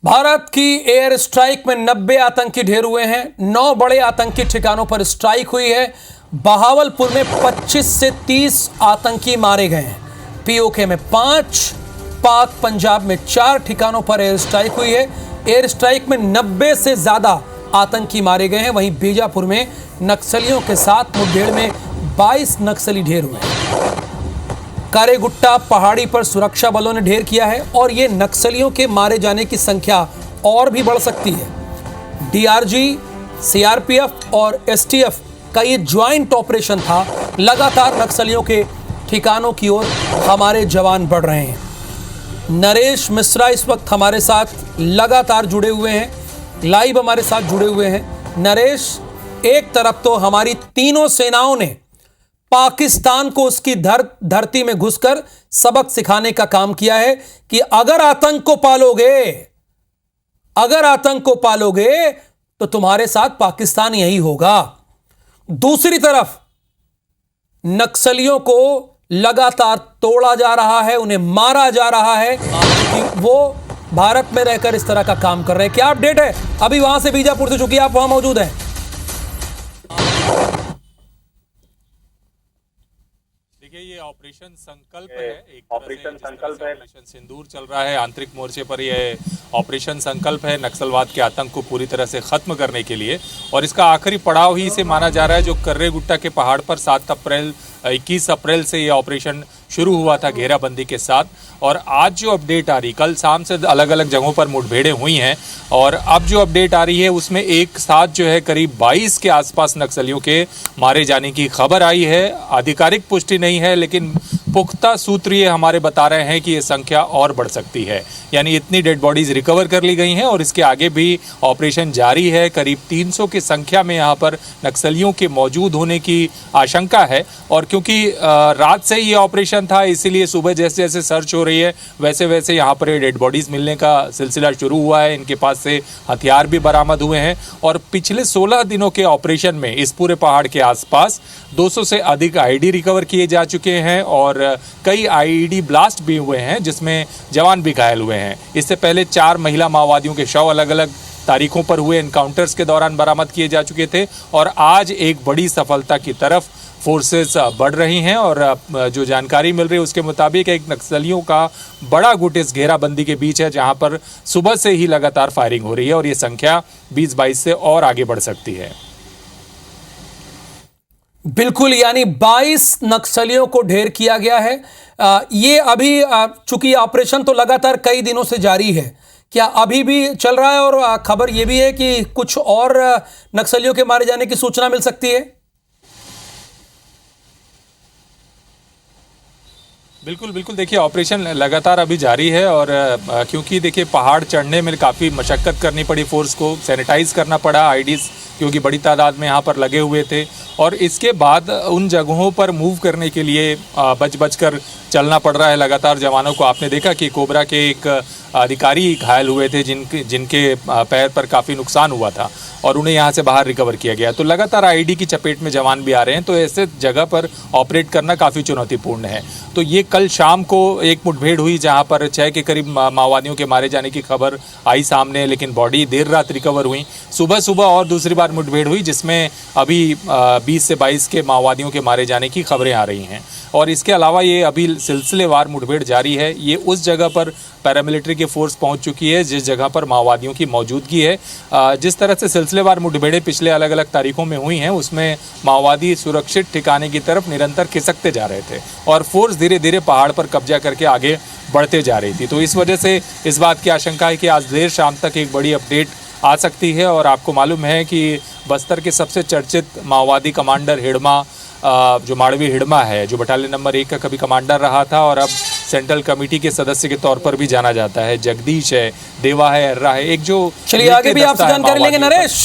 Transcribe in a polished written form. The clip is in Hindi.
भारत की एयर स्ट्राइक में 90 आतंकी ढेर हुए हैं। 9 बड़े आतंकी ठिकानों पर स्ट्राइक हुई है। बहावलपुर में 25 से 30 आतंकी मारे गए हैं। पीओके में 5, पाक पंजाब में 4 ठिकानों पर एयर स्ट्राइक हुई है। एयर स्ट्राइक में 90 से ज्यादा आतंकी मारे गए हैं। वहीं बीजापुर में नक्सलियों के साथ मुठभेड़ में 22 नक्सली ढेर हुए हैं। कारेगुट्टा पहाड़ी पर सुरक्षा बलों ने ढेर किया है और ये नक्सलियों के मारे जाने की संख्या और भी बढ़ सकती है। डीआरजी, सीआरपीएफ और एसटीएफ का ये ज्वाइंट ऑपरेशन था। लगातार नक्सलियों के ठिकानों की ओर हमारे जवान बढ़ रहे हैं। नरेश मिश्रा इस वक्त हमारे साथ लगातार जुड़े हुए हैं, लाइव हमारे साथ जुड़े हुए हैं। नरेश, एक तरफ तो हमारी तीनों सेनाओं ने पाकिस्तान को उसकी धरती में घुसकर सबक सिखाने का काम किया है कि अगर आतंक को पालोगे तो तुम्हारे साथ पाकिस्तान यही होगा। दूसरी तरफ नक्सलियों को लगातार तोड़ा जा रहा है, उन्हें मारा जा रहा है कि वो भारत में रहकर इस तरह का काम कर रहे हैं। क्या अपडेट है अभी वहां से, बीजापुर से, चूंकि आप वहां मौजूद हैं? देखिए, ये ऑपरेशन संकल्प है। एक ऑपरेशन संकल्प है। ऑपरेशन सिंदूर चल रहा है आंतरिक मोर्चे पर। ये ऑपरेशन संकल्प है नक्सलवाद के आतंक को पूरी तरह से खत्म करने के लिए, और इसका आखिरी पड़ाव ही इसे माना जा रहा है। जो कर्रेगुट्टा के पहाड़ पर 21 अप्रैल से ये ऑपरेशन शुरू हुआ था घेराबंदी के साथ, और आज जो अपडेट आ रही, कल शाम से अलग अलग जगहों पर मुठभेड़ें हुई हैं, और अब जो अपडेट आ रही है उसमें एक साथ जो है करीब 22 के आसपास नक्सलियों के मारे जाने की खबर आई है। आधिकारिक पुष्टि नहीं है, लेकिन पुख्ता सूत्र ये हमारे बता रहे हैं कि ये संख्या और बढ़ सकती है। यानी इतनी डेड बॉडीज रिकवर कर ली गई हैं और इसके आगे भी ऑपरेशन जारी है। करीब 300 की संख्या में यहाँ पर नक्सलियों के मौजूद होने की आशंका है, और क्योंकि रात से ही ये ऑपरेशन था, इसीलिए सुबह जैसे जैसे सर्च हो रही है वैसे वैसे यहाँ पर ये डेड बॉडीज मिलने का सिलसिला शुरू हुआ है। इनके पास से हथियार भी बरामद हुए हैं, और पिछले 16 दिनों के ऑपरेशन में इस पूरे पहाड़ के आसपास 200 से अधिक आईडी रिकवर किए जा चुके हैं, और कई आईडी ब्लास्ट भी हुए हैं जिसमें जवान भी घायल हुए हैं। इससे पहले 4 महिला माओवादियों के शव अलग अलग तारीखों पर हुए एनकाउंटर्स के दौरान बरामद किए जा चुके थे, और आज एक बड़ी सफलता की तरफ फोर्सेस बढ़ रही हैं। और जो जानकारी मिल रही है उसके मुताबिक एक नक्सलियों का बड़ा गुट इस घेराबंदी के बीच है, जहां पर सुबह से ही लगातार फायरिंग हो रही है, और ये संख्या 20-22 से और आगे बढ़ सकती है। बिल्कुल, यानी 22 नक्सलियों को ढेर किया गया है। ये अभी चूंकि ऑपरेशन तो लगातार कई दिनों से जारी है, क्या अभी भी चल रहा है? और खबर यह भी है कि कुछ और नक्सलियों के मारे जाने की सूचना मिल सकती है। बिल्कुल बिल्कुल, देखिए ऑपरेशन लगातार अभी जारी है, और क्योंकि देखिए पहाड़ चढ़ने में काफ़ी मशक्क़त करनी पड़ी, फोर्स को सैनिटाइज करना पड़ा, आईडीज़ क्योंकि बड़ी तादाद में यहाँ पर लगे हुए थे, और इसके बाद उन जगहों पर मूव करने के लिए बच कर चलना पड़ रहा है लगातार जवानों को। आपने देखा कि कोबरा के एक अधिकारी घायल हुए थे जिनके पैर पर काफ़ी नुकसान हुआ था, और उन्हें यहाँ से बाहर रिकवर किया गया। तो लगातार आईडी की चपेट में जवान भी आ रहे हैं, तो ऐसे जगह पर ऑपरेट करना काफ़ी चुनौतीपूर्ण है। तो ये कल शाम को एक मुठभेड़ हुई जहाँ पर 6 के करीब माओवादियों के मारे जाने की खबर आई सामने, लेकिन बॉडी देर रात रिकवर हुई। सुबह और दूसरी बार मुठभेड़ हुई जिसमें अभी 20 से 22 के माओवादियों के मारे जाने की खबरें आ रही हैं, और इसके अलावा ये अभी सिलसिलेवार मुठभेड़ जारी है। ये उस जगह पर पैरामिलिट्री की फोर्स पहुंच चुकी है जिस जगह पर माओवादियों की मौजूदगी है। जिस तरह से सिलसिलेवार मुठभेड़ें पिछले अलग अलग तारीखों में हुई हैं, उसमें माओवादी सुरक्षित ठिकाने की तरफ निरंतर खिसकते जा रहे थे, और फोर्स धीरे धीरे पहाड़ पर कब्जा करके आगे बढ़ते जा रही थी। तो इस वजह से इस बात की आशंका है कि आज देर शाम तक एक बड़ी अपडेट आ सकती है। और आपको मालूम है कि बस्तर के सबसे चर्चित माओवादी कमांडर हिडमा, जो माड़वी हिडमा है, जो बटालियन नंबर 1 का कभी कमांडर रहा था और अब सेंट्रल कमेटी के सदस्य के तौर पर भी जाना जाता है, जगदीश है, देवा है, अर्रा है, एक जो चलिए आगे भी आपसे जानकारी लेंगे नरेश।